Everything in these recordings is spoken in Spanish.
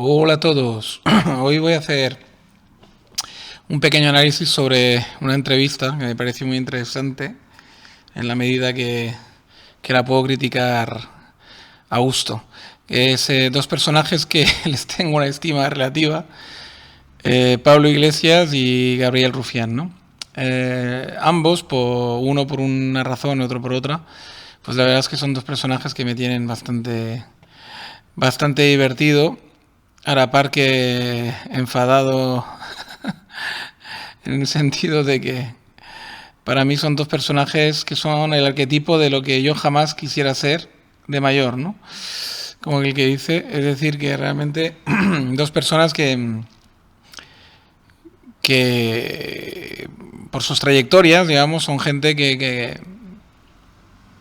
Hola a todos. Hoy voy a hacer un pequeño análisis sobre una entrevista que me pareció muy interesante en la medida que la puedo criticar a gusto. Es dos personajes que les tengo una estima relativa, Pablo Iglesias y Gabriel Rufián, ¿no? Ambos, uno por una razón y otro por otra, pues la verdad es que son dos personajes que me tienen bastante divertido, a la par que enfadado en el sentido de que para mí son dos personajes que son el arquetipo de lo que yo jamás quisiera ser de mayor, ¿no? Como el que dice, es decir, que realmente dos personas que por sus trayectorias, digamos, son gente que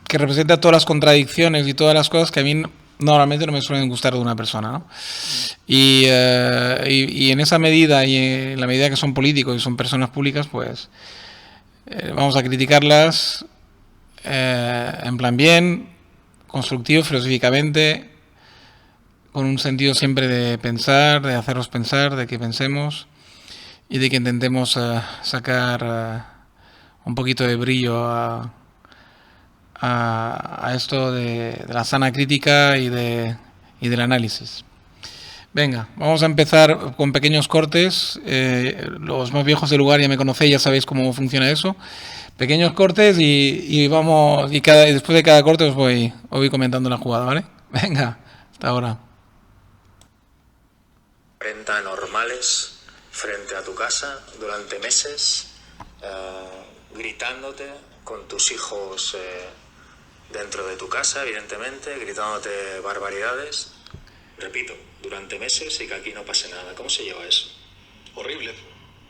representa todas las contradicciones y todas las cosas que a mí normalmente no me suelen gustar de una persona, ¿no? Y en esa medida, y en la medida que son políticos y son personas públicas, pues vamos a criticarlas en plan bien, constructivo, filosóficamente, con un sentido siempre de pensar, de hacerlos pensar, de que pensemos y de que intentemos sacar un poquito de brillo a esto de la sana crítica y del análisis. Venga, vamos a empezar con pequeños cortes. Los más viejos del lugar ya me conocéis, ya sabéis cómo funciona eso. Pequeños cortes y vamos, y después de cada corte os voy comentando la jugada, ¿vale? Venga, hasta ahora. 40 normales frente a tu casa durante meses, gritándote con tus hijos dentro de tu casa, evidentemente, gritándote barbaridades. Repito, durante meses y que aquí no pase nada. ¿Cómo se lleva eso? Horrible.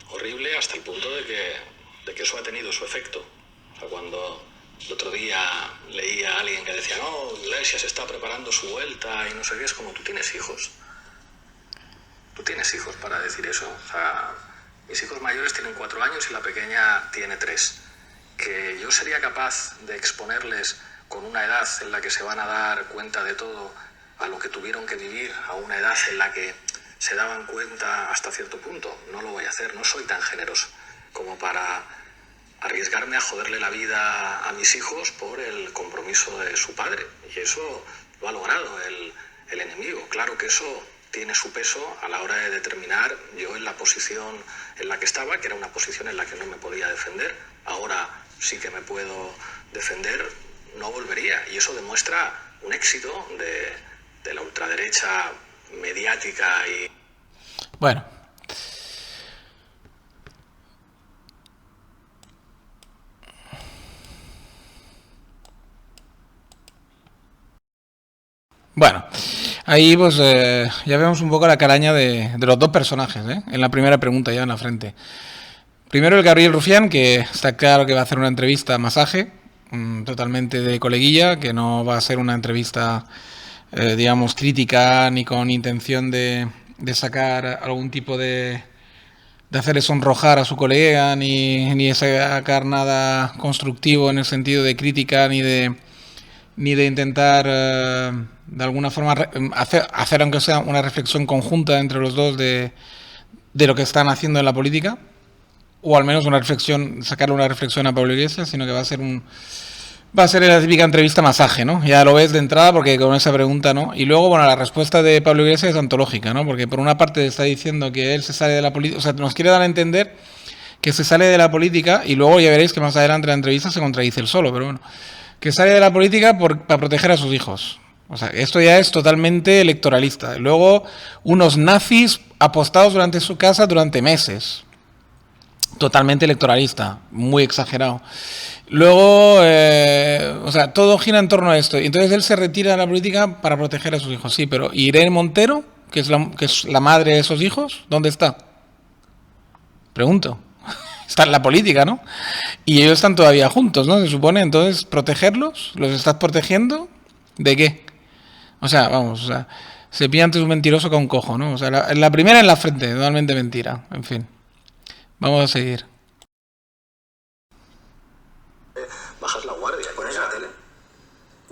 Horrible hasta el punto de que eso ha tenido su efecto. O sea, cuando el otro día leía a alguien que decía, no, Iglesias está preparando su vuelta y no sé qué, es como, tú tienes hijos. Tú tienes hijos para decir eso. O sea, mis hijos mayores tienen 4 años y la pequeña tiene 3. Que yo sería capaz de exponerles con una edad en la que se van a dar cuenta de todo, a lo que tuvieron que vivir, a una edad en la que se daban cuenta hasta cierto punto. No lo voy a hacer, no soy tan generoso como para arriesgarme a joderle la vida a mis hijos por el compromiso de su padre. Y eso lo ha logrado el enemigo. Claro que eso tiene su peso a la hora de determinar yo en la posición en la que estaba, que era una posición en la que no me podía defender. Ahora sí que me puedo defender, no volvería. Y eso demuestra un éxito de la ultraderecha mediática y... Bueno. Bueno, ahí pues ya vemos un poco la caraña de los dos personajes, en la primera pregunta ya en la frente. Primero el Gabriel Rufián, que está claro que va a hacer una entrevista masaje, totalmente de coleguilla, que no va a ser una entrevista, digamos, crítica ni con intención de sacar algún tipo de hacerle sonrojar a su colega, ni de sacar nada constructivo en el sentido de crítica, ni de intentar de alguna forma hacer aunque sea una reflexión conjunta entre los dos de lo que están haciendo en la política, o al menos una reflexión, sacarle una reflexión a Pablo Iglesias, sino que va a ser la típica entrevista masaje, ¿no? Ya lo ves de entrada porque con esa pregunta, ¿no? Y luego, bueno, la respuesta de Pablo Iglesias es antológica, ¿no? Porque por una parte está diciendo que él se sale de la política, o sea, nos quiere dar a entender que se sale de la política, y luego ya veréis que más adelante la entrevista se contradice él solo, pero bueno, que sale de la política para proteger a sus hijos. O sea, esto ya es totalmente electoralista. Luego, unos nazis apostados durante su casa durante meses. Totalmente electoralista, muy exagerado. Luego, o sea, todo gira en torno a esto. Y entonces él se retira de la política para proteger a sus hijos. Sí, pero Irene Montero, que es la madre de esos hijos, ¿dónde está? Pregunto. Está en la política, ¿no? Y ellos están todavía juntos, ¿no? Se supone, entonces, protegerlos, ¿los estás protegiendo? ¿De qué? O sea, vamos, o sea, se pilla antes un mentiroso que un cojo, ¿no? O sea, la primera en la frente, totalmente mentira, en fin. Vamos a seguir. Bajas la guardia, pones la tele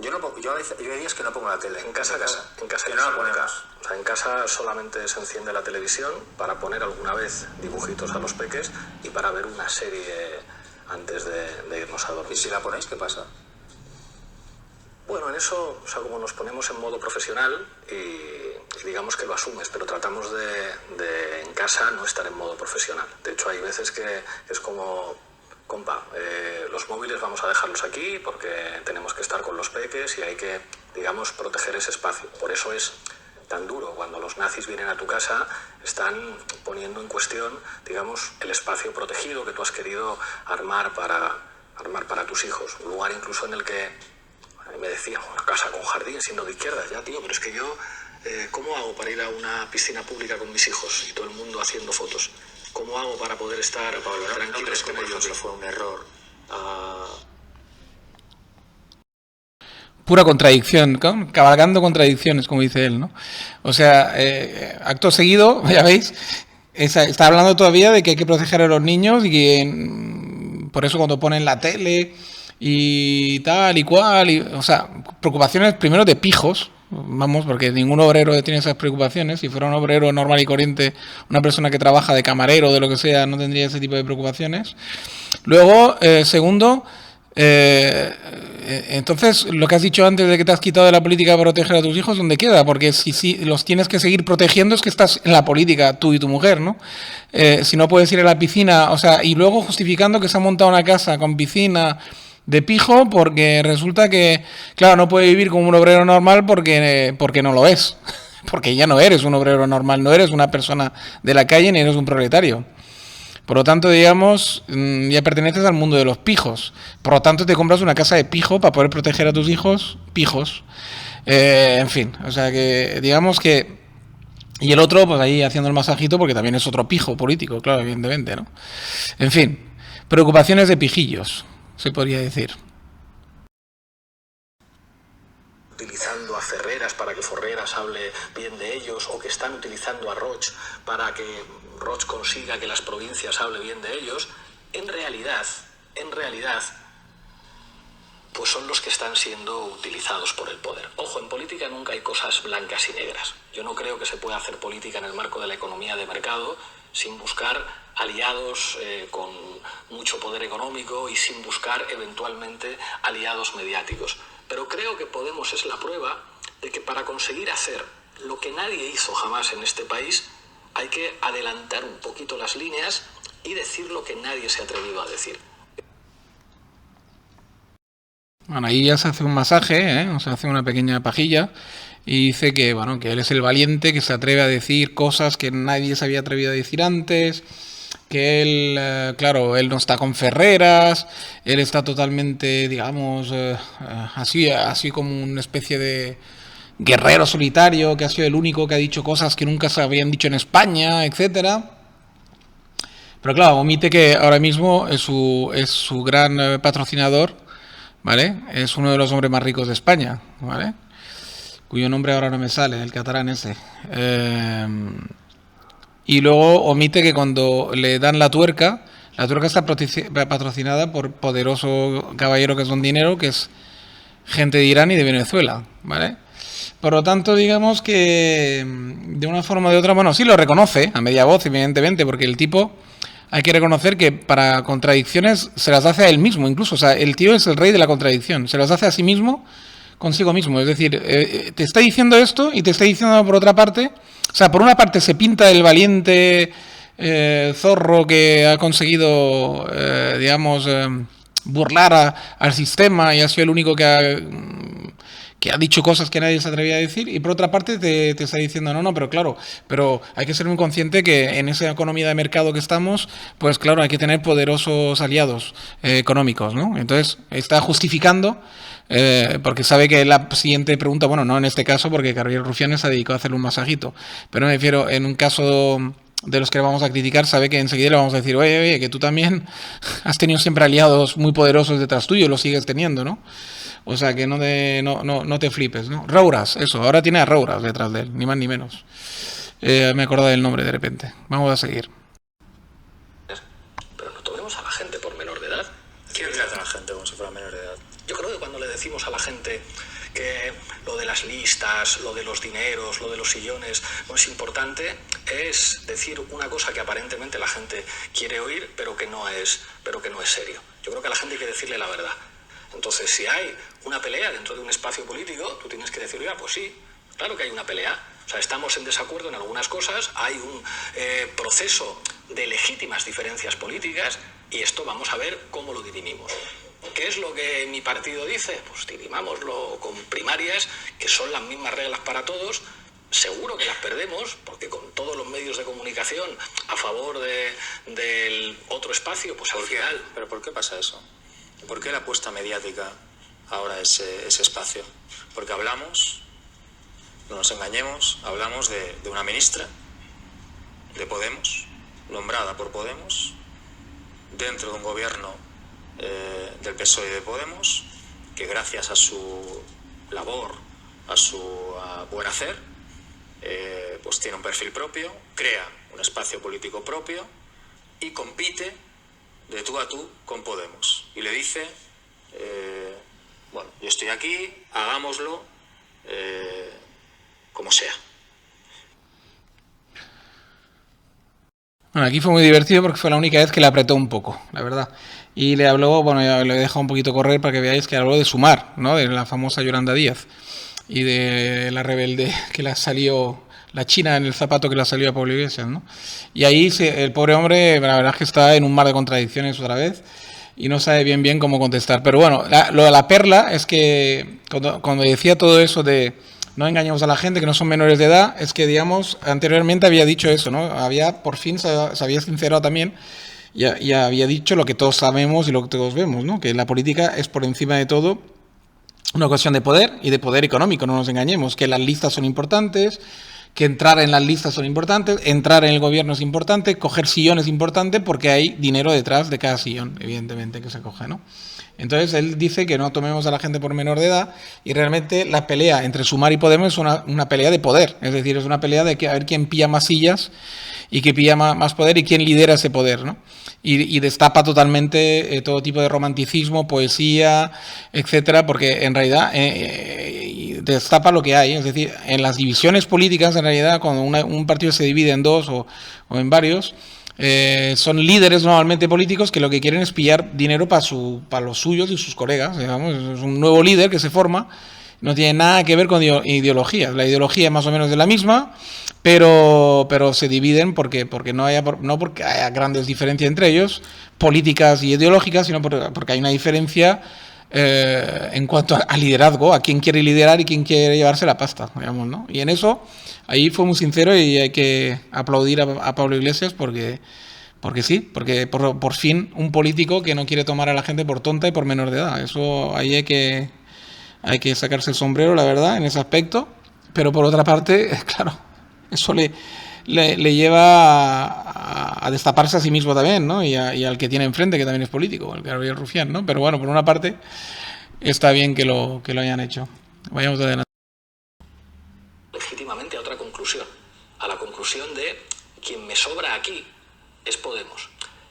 Yo hay días que no pongo la tele. En casa que no la ponemos. ponemos. O sea, en casa solamente se enciende la televisión para poner alguna vez dibujitos a los peques y para ver una serie antes de irnos a dormir. ¿Y si la ponéis, qué pasa? Bueno, en eso, o sea, como nos ponemos en modo profesional y digamos que lo asumes, pero tratamos de en casa no estar en modo profesional. De hecho, hay veces que es como, compa, los móviles vamos a dejarlos aquí porque tenemos que estar con los peques y hay que, digamos, proteger ese espacio. Por eso es tan duro. Cuando los nazis vienen a tu casa, están poniendo en cuestión, digamos, el espacio protegido que tú has querido armar para tus hijos. Un lugar incluso en el que me decían, una casa con jardín siendo de izquierdas, ya tío, pero es que yo, ¿cómo hago para ir a una piscina pública con mis hijos y todo el mundo haciendo fotos? ¿Cómo hago para poder estar tranquilos con ellos? ¿No fue un error? Pura contradicción, cabalgando contradicciones, como dice él, ¿no? O sea, acto seguido, ya veis, está hablando todavía de que hay que proteger a los niños y que por eso cuando ponen la tele y tal y cual, o sea, preocupaciones primero de pijos, vamos, porque ningún obrero tiene esas preocupaciones. Si fuera un obrero normal y corriente, una persona que trabaja de camarero o de lo que sea, no tendría ese tipo de preocupaciones. Luego, segundo, entonces, lo que has dicho antes de que te has quitado de la política para proteger a tus hijos, ¿dónde queda? Porque si los tienes que seguir protegiendo es que estás en la política, tú y tu mujer, ¿no? Si no puedes ir a la piscina, o sea, y luego justificando que se ha montado una casa con piscina de pijo porque resulta que, claro, no puede vivir como un obrero normal porque no lo es. Porque ya no eres un obrero normal, no eres una persona de la calle ni eres un proletario. Por lo tanto, digamos, ya perteneces al mundo de los pijos. Por lo tanto, te compras una casa de pijo para poder proteger a tus hijos, pijos. En fin, o sea que, digamos que... Y el otro, pues ahí haciendo el masajito porque también es otro pijo político, claro, evidentemente, ¿no? En fin, preocupaciones de pijillos, se podría decir. Utilizando a Ferreras para que Ferreras hable bien de ellos, o que están utilizando a Roig para que Roig consiga que las provincias hablen bien de ellos, en realidad, pues son los que están siendo utilizados por el poder. Ojo, en política nunca hay cosas blancas y negras. Yo no creo que se pueda hacer política en el marco de la economía de mercado sin buscar aliados con mucho poder económico y sin buscar eventualmente aliados mediáticos. Pero creo que Podemos es la prueba de que para conseguir hacer lo que nadie hizo jamás en este país, hay que adelantar un poquito las líneas y decir lo que nadie se ha atrevido a decir. Bueno, ahí ya se hace un masaje, o se hace una pequeña pajilla y dice que, bueno, que él es el valiente que se atreve a decir cosas que nadie se había atrevido a decir antes, que él, claro, él no está con Ferreras, él está totalmente, digamos, así como una especie de guerrero solitario, que ha sido el único que ha dicho cosas que nunca se habían dicho en España, etcétera. Pero claro, omite que ahora mismo es su gran patrocinador, ¿vale? Es uno de los hombres más ricos de España, ¿vale? Cuyo nombre ahora no me sale, el catalán ese. Y luego omite que cuando le dan la tuerca está patrocinada por poderoso caballero que es Don Dinero, que es gente de Irán y de Venezuela, ¿vale? Por lo tanto, digamos que de una forma o de otra, bueno, sí lo reconoce a media voz, evidentemente, porque el tipo, hay que reconocer que para contradicciones se las hace a él mismo, incluso, o sea, el tío es el rey de la contradicción, se las hace a sí mismo, consigo mismo, es decir, te está diciendo esto y te está diciendo por otra parte, o sea, por una parte se pinta el valiente zorro que ha conseguido, digamos, burlar al sistema y ha sido el único que ha dicho cosas que nadie se atrevía a decir, y por otra parte te está diciendo, no, pero claro, pero hay que ser muy consciente que en esa economía de mercado que estamos, pues claro, hay que tener poderosos aliados económicos, ¿no? Entonces está justificando, porque sabe que la siguiente pregunta, bueno, no en este caso, porque Gabriel Rufián se ha dedicado a hacerle un masajito, pero me refiero, en un caso de los que vamos a criticar, sabe que enseguida le vamos a decir, oye, que tú también has tenido siempre aliados muy poderosos detrás tuyo, lo sigues teniendo, ¿no? O sea, que no te flipes, ¿no? Rouras, eso, ahora tiene a Rouras detrás de él, ni más ni menos. Me he acordado del nombre de repente. Vamos a seguir. Pero no tomemos a la gente por menor de edad. ¿Quién trata a la gente como si fuera menor de edad? Yo creo que cuando le decimos a la gente que lo de las listas, lo de los dineros, lo de los sillones no es importante, es decir una cosa que aparentemente la gente quiere oír, pero que no es serio. Yo creo que a la gente hay que decirle la verdad. Entonces, si hay una pelea dentro de un espacio político, tú tienes que decir, oiga, pues sí, claro que hay una pelea. O sea, estamos en desacuerdo en algunas cosas, hay un proceso de legítimas diferencias políticas y esto vamos a ver cómo lo dirimimos. ¿Qué es lo que mi partido dice? Pues dirimámoslo con primarias, que son las mismas reglas para todos. Seguro que las perdemos, porque con todos los medios de comunicación a favor del otro espacio, pues al final... ¿Pero por qué pasa eso? ¿Por qué la apuesta mediática ahora ese espacio? Porque hablamos, no nos engañemos, hablamos de una ministra de Podemos, nombrada por Podemos, dentro de un gobierno del PSOE y de Podemos, que gracias a su labor, a su buen hacer, pues tiene un perfil propio, crea un espacio político propio y compite de tú a tú con Podemos. Y le dice, bueno, yo estoy aquí, hagámoslo como sea. Bueno, aquí fue muy divertido porque fue la única vez que le apretó un poco, la verdad. Y le habló, bueno, ya le he dejado un poquito correr para que veáis que habló de Sumar, ¿no? De la famosa Yolanda Díaz y de la rebelde que le salió, la china en el zapato que le salió a Pablo Iglesias, ¿no? Y ahí el pobre hombre, la verdad es que está en un mar de contradicciones otra vez y no sabe bien cómo contestar. Pero bueno, lo de la perla es que cuando decía todo eso de no engañemos a la gente que no son menores de edad, es que, digamos, anteriormente había dicho eso, ¿no? Por fin se había sincerado también y había dicho lo que todos sabemos y lo que todos vemos, ¿no? Que la política es por encima de todo una cuestión de poder y de poder económico, no nos engañemos, que las listas son importantes, que entrar en las listas son importantes, entrar en el gobierno es importante, coger sillón es importante porque hay dinero detrás de cada sillón, evidentemente, que se coge, ¿no? Entonces él dice que no tomemos a la gente por menor de edad y realmente la pelea entre Sumar y Podemos es una pelea de poder, es decir, es una pelea de a ver quién pilla más sillas y quién pilla más poder y quién lidera ese poder, ¿no? Y destapa totalmente todo tipo de romanticismo, poesía, etcétera, porque en realidad destapa lo que hay, es decir, en las divisiones políticas, en realidad, cuando un partido se divide en dos o en varios, son líderes normalmente políticos que lo que quieren es pillar dinero para los suyos y sus colegas, digamos. Es un nuevo líder que se forma, no tiene nada que ver con ideologías. La ideología es más o menos de la misma, pero se dividen porque no porque haya grandes diferencias entre ellos, políticas y ideológicas, sino porque hay una diferencia en cuanto a liderazgo, a quién quiere liderar y quién quiere llevarse la pasta, digamos, ¿no? Y en eso, ahí fue muy sincero y hay que aplaudir a Pablo Iglesias porque por fin un político que no quiere tomar a la gente por tonta y por menor de edad. Eso ahí hay que sacarse el sombrero, la verdad, en ese aspecto. Pero por otra parte, claro, eso le lleva a destaparse a sí mismo también, ¿no? Y al que tiene enfrente, que también es político, el Gabriel Rufián, ¿no? Pero bueno, por una parte, está bien que lo hayan hecho. Vayamos adelante. Legítimamente a otra conclusión, a la conclusión de quien me sobra aquí es Podemos.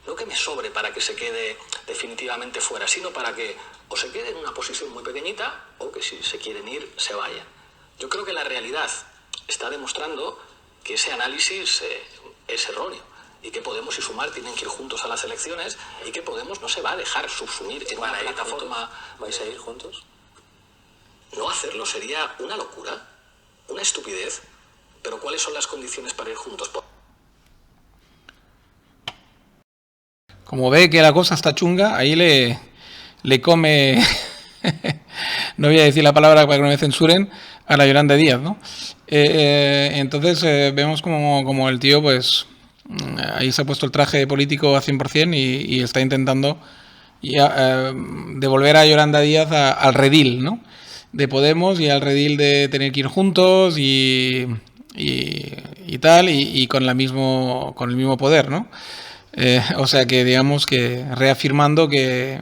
No que me sobre para que se quede definitivamente fuera, sino para que o se quede en una posición muy pequeñita o que si se quieren ir, se vayan. Yo creo que la realidad está demostrando que ese análisis es erróneo y que Podemos y Sumar tienen que ir juntos a las elecciones y que Podemos no se va a dejar subsumir en una plataforma. ¿Vais a ir juntos? No hacerlo sería una locura, una estupidez. Pero ¿cuáles son las condiciones para ir juntos? Como ve que la cosa está chunga, ahí le come, no voy a decir la palabra para que no me censuren, a la Yolanda Díaz, ¿no? Entonces vemos como el tío, pues, ahí se ha puesto el traje político a 100% y está intentando devolver a Yolanda Díaz al redil, ¿no? De Podemos y al redil de tener que ir juntos y tal, y con el mismo poder, ¿no? O sea que digamos que reafirmando que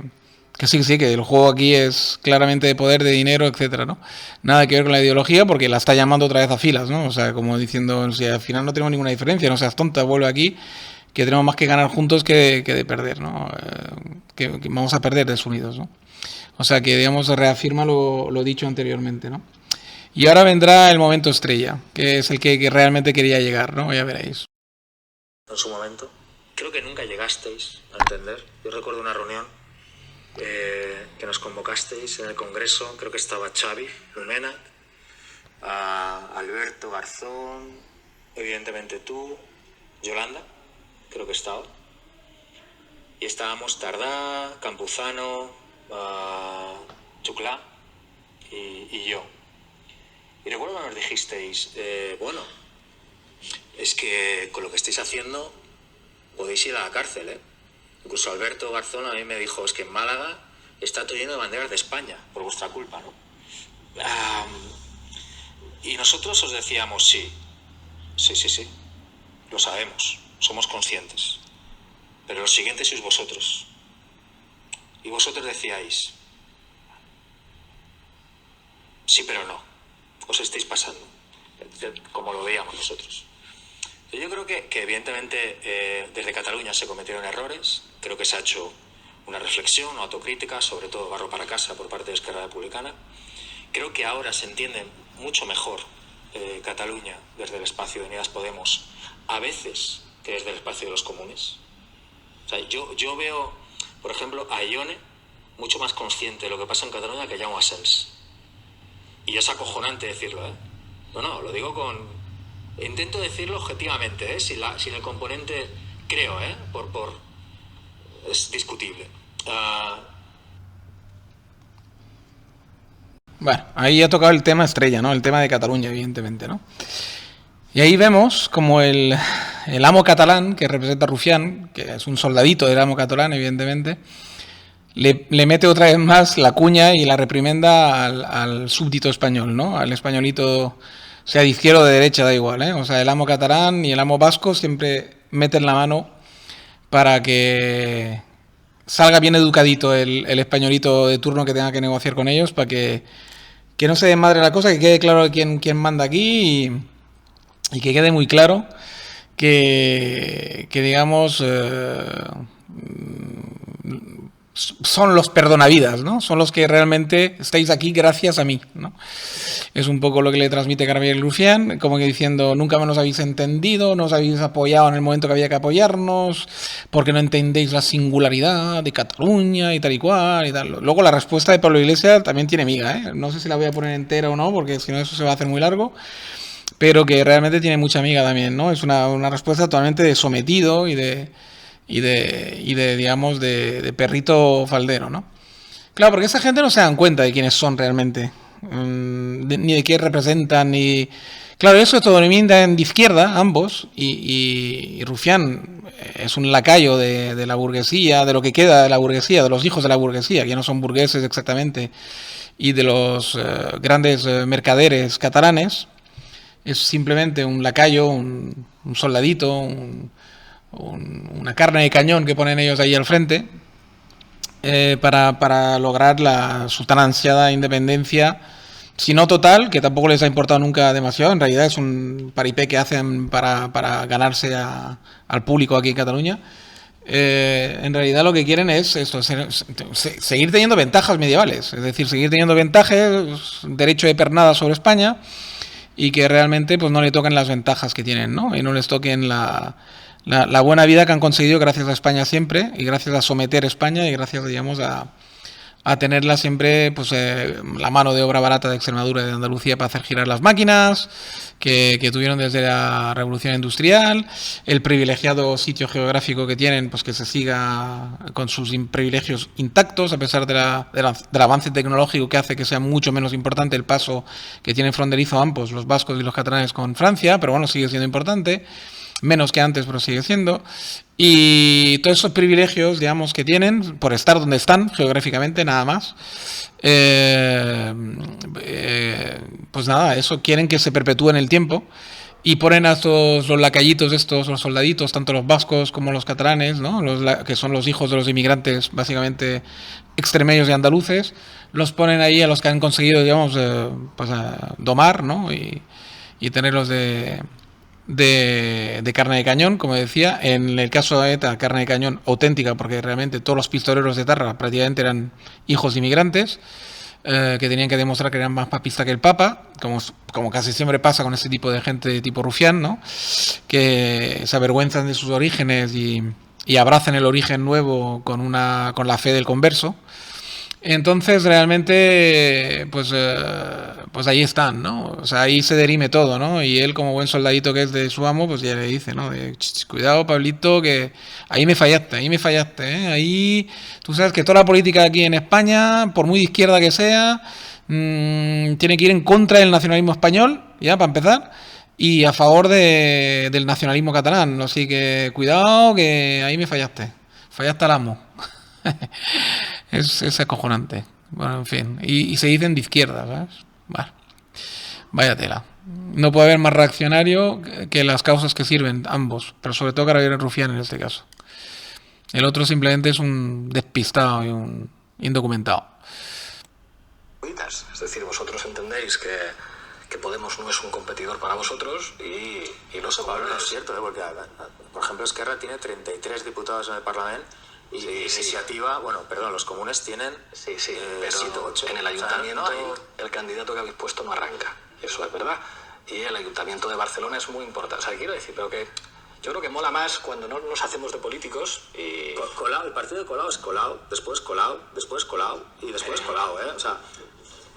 sí, que el juego aquí es claramente de poder, de dinero, etcétera, ¿no? Nada que ver con la ideología porque la está llamando otra vez a filas, ¿no? O sea, como diciendo, o sea, al final no tenemos ninguna diferencia, no seas tonta, vuelve aquí, que tenemos más que ganar juntos que de perder, ¿no? Que vamos a perder desunidos, ¿no? O sea que, digamos, reafirma lo dicho anteriormente, ¿no? Y ahora vendrá el momento estrella, que es el que realmente quería llegar, ¿no? Ya veréis. En su momento, creo que nunca llegasteis a entender. Yo recuerdo una reunión que nos convocasteis en el Congreso, creo que estaba Xavi Lumena, Alberto Garzón, evidentemente tú, Yolanda, creo que estaba. Y estábamos Tardá, Campuzano, Chuclá y yo. Y recuerdo que nos dijisteis, bueno, es que con lo que estáis haciendo podéis ir a la cárcel, ¿eh? Incluso Alberto Garzón a mí me dijo, es que en Málaga está todo lleno de banderas de España, por vuestra culpa, ¿no? Y nosotros os decíamos, sí, lo sabemos, somos conscientes. Pero lo siguiente sois vosotros. Y vosotros decíais, sí, pero no, os estáis pasando, como lo veíamos nosotros. Yo creo que evidentemente desde Cataluña se cometieron errores, creo que se ha hecho una reflexión, una autocrítica, sobre todo barro para casa por parte de Esquerra Republicana. Creo que ahora se entiende mucho mejor Cataluña desde el espacio de Unidas Podemos, a veces que desde el espacio de los comunes. O sea, yo veo, por ejemplo, a Ione mucho más consciente de lo que pasa en Cataluña que Jaume Asens. Y es acojonante decirlo, ¿eh? No, lo digo con... Intento decirlo objetivamente, ¿eh? Sin el componente, creo, ¿eh? Es discutible. Bueno, ahí ha tocado el tema estrella, ¿no? El tema de Cataluña, evidentemente, ¿no? Y ahí vemos como el amo catalán, que representa a Rufián, que es un soldadito del amo catalán, evidentemente, le mete otra vez más la cuña y la reprimenda al súbdito español, ¿no? Al españolito, sea de izquierda o de derecha, da igual, ¿eh? O sea, el amo catalán y el amo vasco siempre meten la mano para que salga bien educadito el españolito de turno que tenga que negociar con ellos, para que no se desmadre la cosa, que quede claro quién manda aquí y que quede muy claro que digamos, son los perdonavidas, ¿no? Son los que realmente estáis aquí gracias a mí, ¿no? Es un poco lo que le transmite Gabriel Rufián, como que diciendo, nunca me nos habéis entendido, no os habéis apoyado en el momento que había que apoyarnos, porque no entendéis la singularidad de Cataluña y tal y cual y tal. Luego la respuesta de Pablo Iglesias también tiene miga, ¿eh? No sé si la voy a poner entera o no, porque si no eso se va a hacer muy largo, pero que realmente tiene mucha miga también, ¿no? Es una respuesta totalmente de sometido y de digamos, de perrito faldero, ¿no? Claro, porque esa gente no se dan cuenta de quiénes son realmente, ni de qué representan, ni... Claro, eso es todo de izquierda, ambos, y Rufián es un lacayo de la burguesía, de lo que queda de la burguesía, de los hijos de la burguesía, que ya no son burgueses exactamente, y de los grandes mercaderes catalanes. Es simplemente un lacayo, un soldadito, una carne de cañón que ponen ellos ahí al frente para lograr su tan ansiada independencia, si no total, que tampoco les ha importado nunca demasiado. En realidad es un paripé que hacen para ganarse al público aquí en Cataluña. En realidad lo que quieren es esto, seguir teniendo ventajas medievales, es decir, seguir teniendo ventajas, derecho de pernada sobre España, y que realmente pues no le toquen las ventajas que tienen, ¿no? Y no les toquen la buena vida que han conseguido gracias a España siempre, y gracias a someter a España, y gracias, digamos, a tenerla siempre, pues la mano de obra barata de Extremadura y de Andalucía para hacer girar las máquinas que tuvieron desde la Revolución Industrial, el privilegiado sitio geográfico que tienen, pues que se siga con sus privilegios intactos, a pesar del avance tecnológico que hace que sea mucho menos importante el paso que tienen fronterizo ambos, los vascos y los catalanes, con Francia, pero bueno, sigue siendo importante. Menos que antes, pero sigue siendo. Y todos esos privilegios, digamos, que tienen por estar donde están geográficamente, nada más, pues nada, eso quieren que se perpetúe en el tiempo, y ponen a los lacayitos estos, los soldaditos, tanto los vascos como los catalanes, ¿no? Que son los hijos de los inmigrantes básicamente extremeños y andaluces, los ponen ahí a los que han conseguido, digamos, pues domar, ¿no? Y tenerlos de de carne de cañón, como decía. En el caso de ETA, carne de cañón auténtica, porque realmente todos los pistoleros de Etarra prácticamente eran hijos de inmigrantes, que tenían que demostrar que eran más papistas que el Papa, como casi siempre pasa con ese tipo de gente de tipo rufián, ¿no? Que se avergüenzan de sus orígenes y abrazan el origen nuevo con la fe del converso. Entonces realmente pues ahí están, ¿no? O sea, ahí se derime todo, ¿no? Y él, como buen soldadito que es de su amo, pues ya le dice, ¿no? Cuidado, Pablito, que ahí me fallaste, ¿eh? Ahí tú sabes que toda la política aquí en España, por muy de izquierda que sea, tiene que ir en contra del nacionalismo español, ya, para empezar, y a favor del nacionalismo catalán. Así que cuidado, que ahí me fallaste al amo. Es acojonante. Bueno, en fin. Y se dicen de izquierda, ¿sabes? Bueno, vaya tela. No puede haber más reaccionario que las causas que sirven, ambos. Pero sobre todo Carabineros Rufián en este caso. El otro simplemente es un despistado y un indocumentado. Es decir, vosotros entendéis que Podemos no es un competidor para vosotros y lo separo. No es cierto, porque, por ejemplo, Esquerra tiene 33 diputados en el Parlamento. Y Iniciativa, los comunes tienen pero 7, 8. En el ayuntamiento, o sea, el candidato que habéis puesto no arranca, eso es verdad. Y el ayuntamiento de Barcelona es muy importante. O sea, quiero decir, pero que yo creo que mola más cuando no nos hacemos de políticos y... Colau, el partido de Colau es Colau, después Colau, después Colau y después Colau, ¿eh? O sea...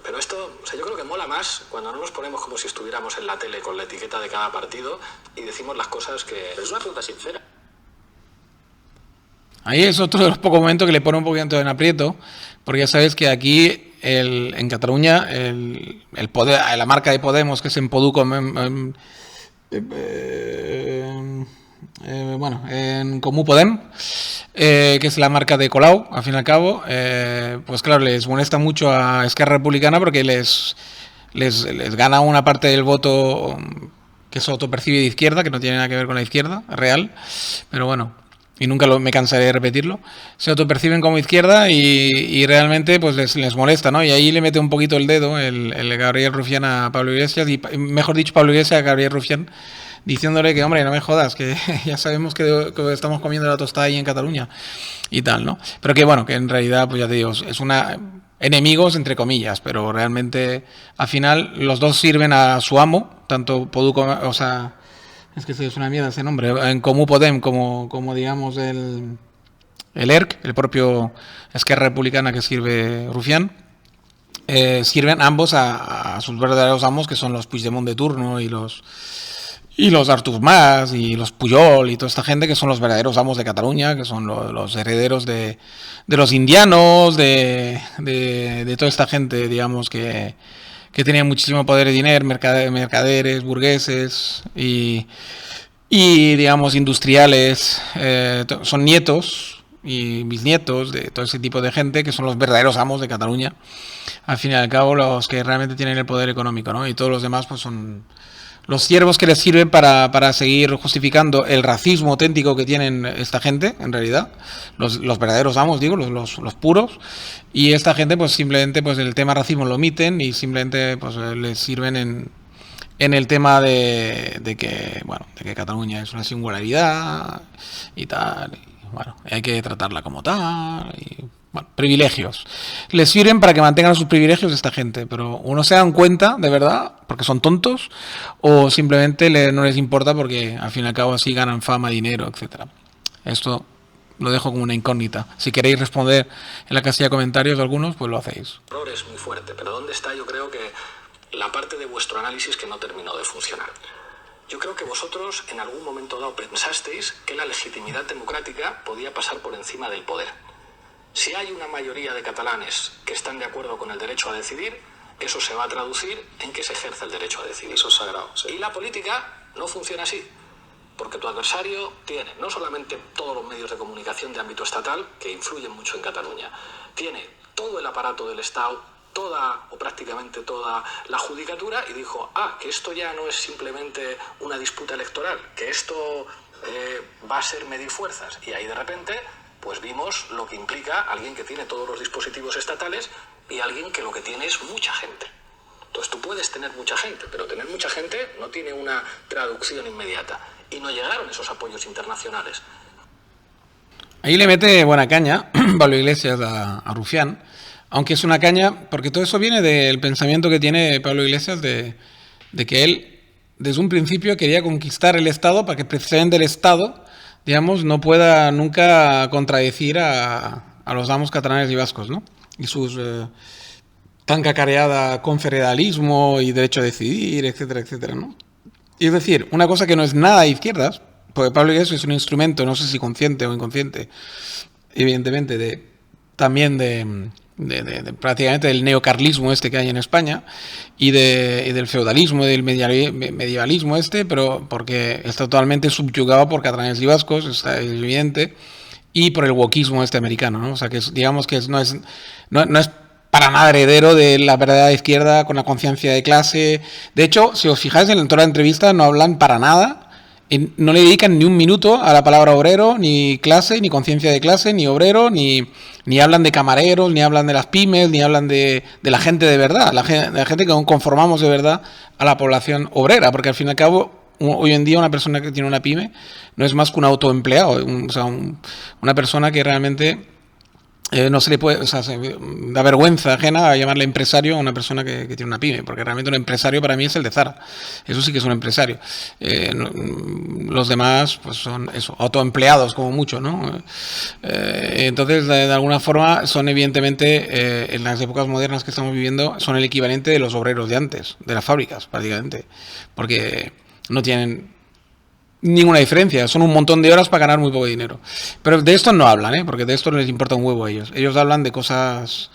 Pero esto, yo creo que mola más cuando no nos ponemos como si estuviéramos en la tele con la etiqueta de cada partido y decimos las cosas que... Pero es una pregunta sincera. Ahí es otro de los pocos momentos que le pone un poquito en aprieto, porque ya sabes que aquí en Cataluña el poder, la marca de Podemos, que es en Poduco, en Comú Podem, que es la marca de Colau, al fin y al cabo, pues claro, les molesta mucho a Esquerra Republicana porque les gana una parte del voto que se autopercibe de izquierda, que no tiene nada que ver con la izquierda real, pero bueno, y nunca me cansaré de repetirlo, se autoperciben como izquierda y realmente pues les molesta, ¿no? Y ahí le mete un poquito el dedo el Gabriel Rufián a Pablo Iglesias, y mejor dicho, Pablo Iglesias a Gabriel Rufián, diciéndole que, hombre, no me jodas, que ya sabemos que estamos comiendo la tostada ahí en Cataluña y tal, ¿no? Pero que bueno, que en realidad, pues ya te digo, es enemigos entre comillas, pero realmente al final los dos sirven a su amo, tanto Poduco, o sea... Es que es una mierda ese nombre. En Comú Podem, como digamos el ERC, el propio Esquerra Republicana que sirve Rufián, sirven ambos a sus verdaderos amos, que son los Puigdemont de turno y los Artur Mas y los Pujol y toda esta gente, que son los verdaderos amos de Cataluña, que son los herederos de los indianos, de toda esta gente, digamos, que tenían muchísimo poder y dinero, mercaderes, burgueses y digamos industriales, son nietos y bisnietos de todo ese tipo de gente que son los verdaderos amos de Cataluña, al fin y al cabo los que realmente tienen el poder económico, ¿no? Y todos los demás pues son los siervos que les sirven para seguir justificando el racismo auténtico que tienen esta gente, en realidad, los verdaderos amos, digo, los puros, y esta gente pues simplemente pues el tema racismo lo omiten y simplemente pues les sirven en el tema de que Cataluña es una singularidad y tal, y bueno, hay que tratarla como tal, y bueno, privilegios. Les sirven para que mantengan sus privilegios esta gente, pero uno se dan cuenta, de verdad, porque son tontos, o simplemente no les importa porque al fin y al cabo así ganan fama, dinero, etcétera. Esto lo dejo como una incógnita. Si queréis responder en la casilla de comentarios de algunos, pues lo hacéis. El error es muy fuerte, pero ¿dónde está? Yo creo que la parte de vuestro análisis que no terminó de funcionar. Yo creo que vosotros en algún momento dado pensasteis que la legitimidad democrática podía pasar por encima del poder. Si hay una mayoría de catalanes que están de acuerdo con el derecho a decidir, eso se va a traducir en que se ejerce el derecho a decidir. Eso es sagrado. Sí. Y la política no funciona así, porque tu adversario tiene no solamente todos los medios de comunicación de ámbito estatal, que influyen mucho en Cataluña, tiene todo el aparato del Estado, toda o prácticamente toda la judicatura, y dijo, que esto ya no es simplemente una disputa electoral, que esto va a ser medir fuerzas. Y ahí de repente pues vimos lo que implica alguien que tiene todos los dispositivos estatales y alguien que lo que tiene es mucha gente. Entonces tú puedes tener mucha gente, pero tener mucha gente no tiene una traducción inmediata. Y no llegaron esos apoyos internacionales. Ahí le mete buena caña Pablo Iglesias a Rufián, aunque es una caña, porque todo eso viene del pensamiento que tiene Pablo Iglesias de que él, desde un principio, quería conquistar el Estado para que precisamente el Estado, digamos, no pueda nunca contradecir a los amos catalanes y vascos, ¿no? Y sus tan cacareada confederalismo y derecho a decidir, etcétera, etcétera, ¿no? Y es decir, una cosa que no es nada de izquierdas, porque Pablo Iglesias es un instrumento, no sé si consciente o inconsciente, evidentemente, también de prácticamente del neocarlismo este que hay en España y del feudalismo, del medievalismo pero porque está totalmente subyugado por catalanes y vascos, está evidente, y por el wokismo americano, ¿no? O sea, que digamos que no es para nada heredero de la verdadera izquierda con la conciencia de clase. De hecho, si os fijáis, en toda la entrevista no hablan para nada, no le dedican ni un minuto a la palabra obrero, ni clase, ni conciencia de clase, ni obrero, ni hablan de camareros, ni hablan de las pymes, ni hablan de la gente de verdad, la gente que conformamos de verdad a la población obrera, porque al fin y al cabo, hoy en día una persona que tiene una pyme no es más que un autoempleado, o sea, una persona que realmente no se le puede, o sea, da vergüenza ajena a llamarle empresario a una persona que tiene una pyme, porque realmente un empresario para mí es el de Zara. Eso sí que es un empresario. Los demás, pues son eso, autoempleados como mucho, ¿no? Entonces, de alguna forma, son evidentemente, en las épocas modernas que estamos viviendo, son el equivalente de los obreros de antes, de las fábricas, prácticamente. Porque no tienen ninguna diferencia, son un montón de horas para ganar muy poco dinero. Pero de esto no hablan, porque de esto no les importa un huevo a ellos. Ellos hablan de cosas...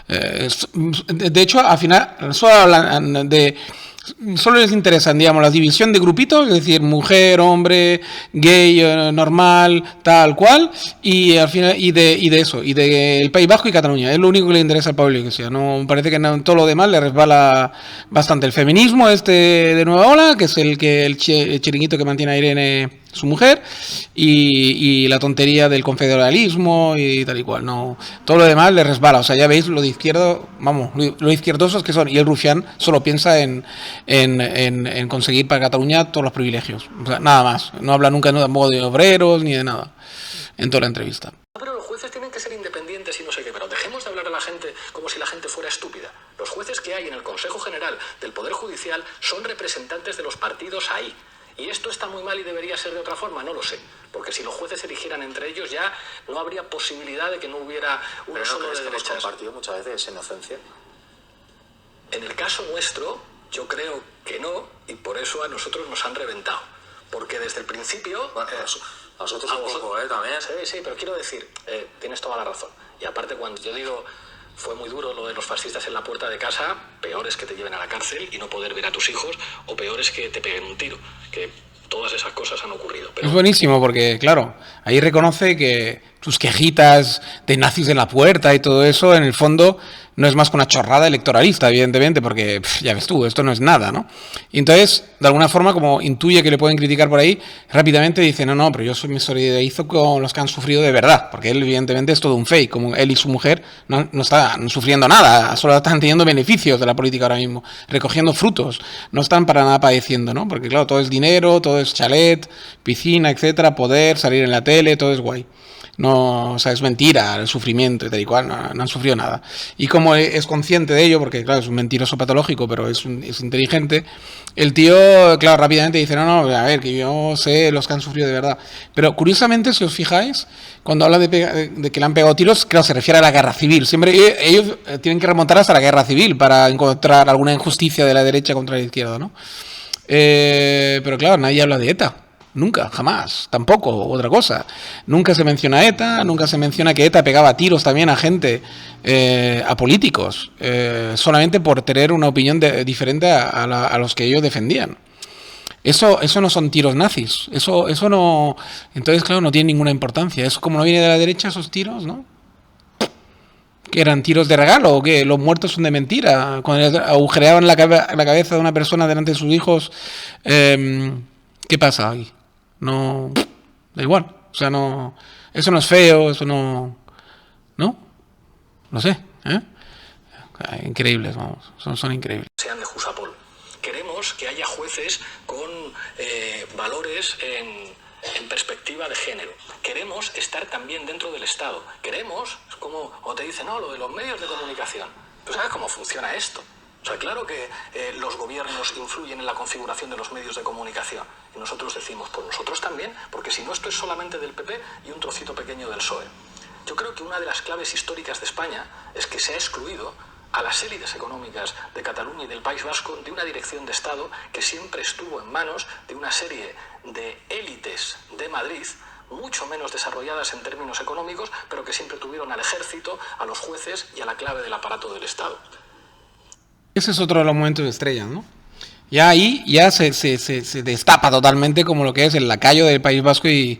de hecho, al final, solo hablan solo les interesan, digamos, la división de grupitos, es decir, mujer, hombre, gay, normal, tal cual, y al final y de eso, y del País Vasco y Cataluña. Es lo único que le interesa al Pablo Iglesias. No parece que todo lo demás le resbala bastante. El feminismo de Nueva Ola, que es el chiringuito que mantiene a Irene, su mujer, y la tontería del confederalismo y tal y cual. No, todo lo demás le resbala. O sea, ya veis lo de izquierdo, vamos, lo izquierdosos que son. Y el Rufián solo piensa en conseguir para Cataluña todos los privilegios. O sea, nada más. No habla nunca tampoco de obreros ni de nada en toda la entrevista. Pero los jueces tienen que ser independientes y no sé qué, pero dejemos de hablar a la gente como si la gente fuera estúpida. Los jueces que hay en el Consejo General del Poder Judicial son representantes de los partidos ahí. ¿Y esto está muy mal y debería ser de otra forma? No lo sé. Porque si los jueces se eligieran entre ellos ya no habría posibilidad de que no hubiera uno solo de derechas. ¿Hemos compartido muchas veces esa inocencia? En el caso nuestro, yo creo que no, y por eso a nosotros nos han reventado. Porque desde el principio... Bueno, a nosotros un poco, también. Sí, pero quiero decir, tienes toda la razón. Y aparte, cuando yo digo... Fue muy duro lo de los fascistas en la puerta de casa, peor es que te lleven a la cárcel y no poder ver a tus hijos, o peor es que te peguen un tiro, que todas esas cosas han ocurrido. Pero... Es buenísimo porque, claro, ahí reconoce que tus quejitas de nazis en la puerta y todo eso, en el fondo, no es más que una chorrada electoralista, evidentemente, porque ya ves tú, esto no es nada, ¿no? Y entonces, de alguna forma, como intuye que le pueden criticar por ahí, rápidamente dice, no, pero yo me solidarizo con los que han sufrido de verdad, porque él, evidentemente, es todo un fake, como él y su mujer no están sufriendo nada, solo están teniendo beneficios de la política ahora mismo, recogiendo frutos, no están para nada padeciendo, ¿no? Porque, claro, todo es dinero, todo es chalet, piscina, etcétera, poder, salir en la tele, todo es guay. No, o sea, es mentira el sufrimiento y tal y cual, no han sufrido nada. Y como es consciente de ello, porque claro, es un mentiroso patológico, pero es inteligente, el tío, claro, rápidamente dice, no, a ver, que yo sé los que han sufrido de verdad. Pero curiosamente, si os fijáis, cuando habla de que le han pegado tiros, claro, se refiere a la guerra civil. Siempre ellos tienen que remontar hasta la guerra civil para encontrar alguna injusticia de la derecha contra la izquierda, ¿no? Pero claro, nadie habla de ETA. Nunca, jamás, tampoco, otra cosa. Nunca se menciona ETA, nunca se menciona que ETA pegaba tiros también a gente, a políticos, solamente por tener una opinión diferente a los que ellos defendían. Eso no son tiros nazis, eso no... Entonces, claro, no tiene ninguna importancia. Eso como no viene de la derecha, esos tiros, ¿no? ¿Que eran tiros de regalo o qué? Los muertos son de mentira. Cuando agujereaban la cabeza de una persona delante de sus hijos, ¿qué pasa ahí? No, da igual, o sea, no, eso no es feo, eso no sé, Increíbles, vamos, son increíbles. Sean de Jusapol. Queremos que haya jueces con valores en perspectiva de género. Queremos estar también dentro del Estado. Queremos, como o te dicen, no, lo de los medios de comunicación. ¿Tú sabes cómo funciona esto? O sea, claro que los gobiernos influyen en la configuración de los medios de comunicación. Y nosotros decimos, pues nosotros también, porque si no, esto es solamente del PP y un trocito pequeño del PSOE. Yo creo que una de las claves históricas de España es que se ha excluido a las élites económicas de Cataluña y del País Vasco de una dirección de Estado que siempre estuvo en manos de una serie de élites de Madrid, mucho menos desarrolladas en términos económicos, pero que siempre tuvieron al ejército, a los jueces y a la clave del aparato del Estado. Ese es otro de los momentos de estrella, ¿no? Ya ahí ya se destapa totalmente como lo que es el lacayo del País Vasco y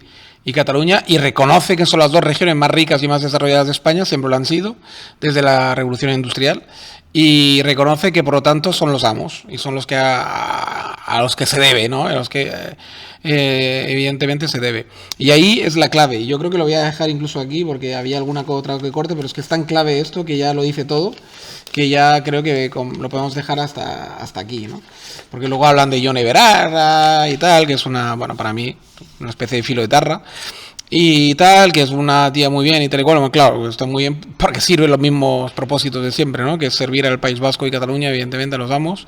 Cataluña, y reconoce que son las dos regiones más ricas y más desarrolladas de España, siempre lo han sido, desde la Revolución Industrial, y reconoce que por lo tanto son los amos, y son los que a los que se debe, ¿no? A los que evidentemente se debe. Y ahí es la clave, y yo creo que lo voy a dejar incluso aquí, porque había alguna otra que corte, pero es que es tan clave esto que ya lo dice todo, que ya creo que lo podemos dejar hasta aquí, ¿no? Porque luego hablan de Yone Belarra y tal, que es bueno, para mí, una especie de filo de tarra, y tal, que es una tía muy bien y tal y cual. Bueno, claro, está muy bien porque sirve los mismos propósitos de siempre, ¿no? Que es servir al País Vasco y Cataluña, evidentemente, a los amos,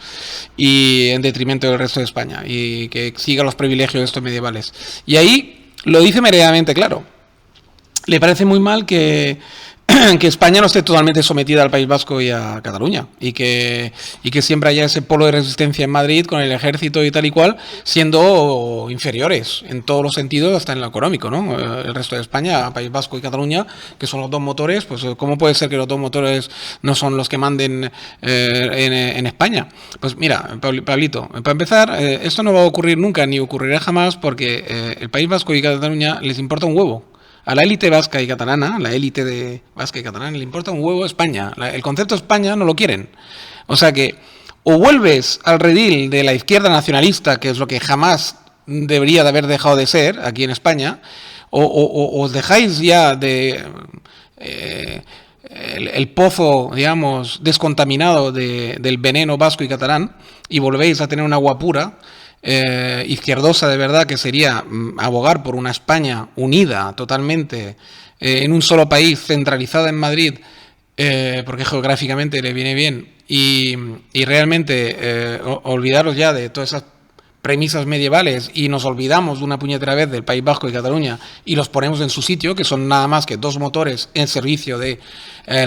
y en detrimento del resto de España, y que siga los privilegios estos medievales. Y ahí lo dice meridianamente claro. Le parece muy mal que España no esté totalmente sometida al País Vasco y a Cataluña, y que siempre haya ese polo de resistencia en Madrid con el ejército y tal y cual, siendo inferiores en todos los sentidos, hasta en lo económico, ¿no? El resto de España, País Vasco y Cataluña, que son los dos motores, pues ¿cómo puede ser que los dos motores no son los que manden en España? Pues mira, Pablito, para empezar, esto no va a ocurrir nunca, ni ocurrirá jamás, porque el País Vasco y Cataluña les importa un huevo. A la élite vasca y catalana, la élite de vasca y catalana, le importa un huevo España. El concepto España no lo quieren. O sea que o vuelves al redil de la izquierda nacionalista, que es lo que jamás debería de haber dejado de ser aquí en España, o os dejáis ya de el pozo, digamos, descontaminado del veneno vasco y catalán, y volvéis a tener un agua pura, izquierdosa de verdad, que sería abogar por una España unida totalmente en un solo país, centralizada en Madrid, porque geográficamente le viene bien, y realmente olvidaros ya de todas esas premisas medievales, y nos olvidamos de una puñetera vez del País Vasco y Cataluña y los ponemos en su sitio, que son nada más que dos motores en servicio del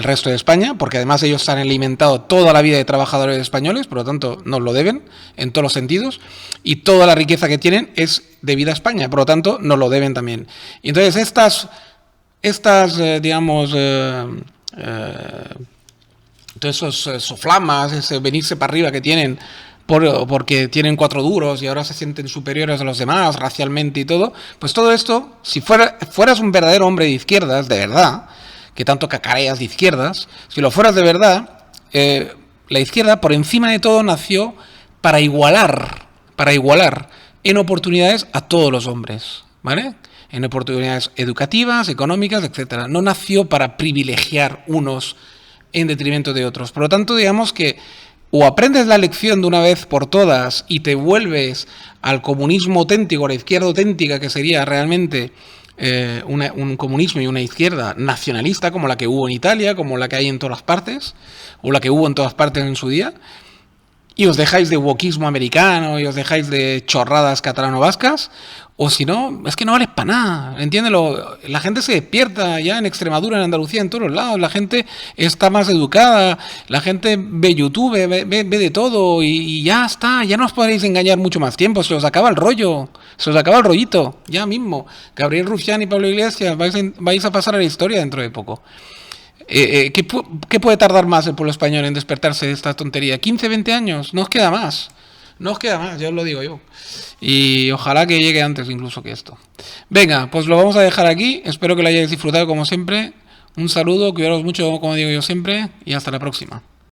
resto de España, porque además ellos han alimentado toda la vida de trabajadores españoles, por lo tanto nos lo deben en todos los sentidos, y toda la riqueza que tienen es debida a España, por lo tanto nos lo deben también. Y entonces estas digamos, todos esos soflamas, ese venirse para arriba que tienen, porque tienen 4 duros y ahora se sienten superiores a los demás racialmente y todo, pues todo esto, si fueras un verdadero hombre de izquierdas, de verdad, que tanto cacareas de izquierdas, si lo fueras de verdad, la izquierda por encima de todo nació para igualar en oportunidades a todos los hombres, ¿vale? En oportunidades educativas, económicas, etcétera. No nació para privilegiar unos en detrimento de otros. Por lo tanto, digamos que o aprendes la lección de una vez por todas y te vuelves al comunismo auténtico, a la izquierda auténtica, que sería realmente un comunismo y una izquierda nacionalista, como la que hubo en Italia, como la que hay en todas partes, o la que hubo en todas partes en su día, y os dejáis de wokismo americano y os dejáis de chorradas catalano-vascas, o si no, es que no vales para nada, entiéndelo. La gente se despierta ya en Extremadura, en Andalucía, en todos los lados, la gente está más educada, la gente ve YouTube, ve de todo, y ya está, ya no os podréis engañar mucho más tiempo, se os acaba el rollo, se os acaba el rollito, ya mismo. Gabriel Rufián y Pablo Iglesias vais a pasar a la historia dentro de poco. ¿Qué puede tardar más el pueblo español en despertarse de esta tontería? ¿15, 20 años? No os queda más. No os queda más, ya os lo digo yo. Y ojalá que llegue antes incluso que esto. Venga, pues lo vamos a dejar aquí. Espero que lo hayáis disfrutado como siempre. Un saludo, cuidaros mucho, como digo yo siempre, y hasta la próxima.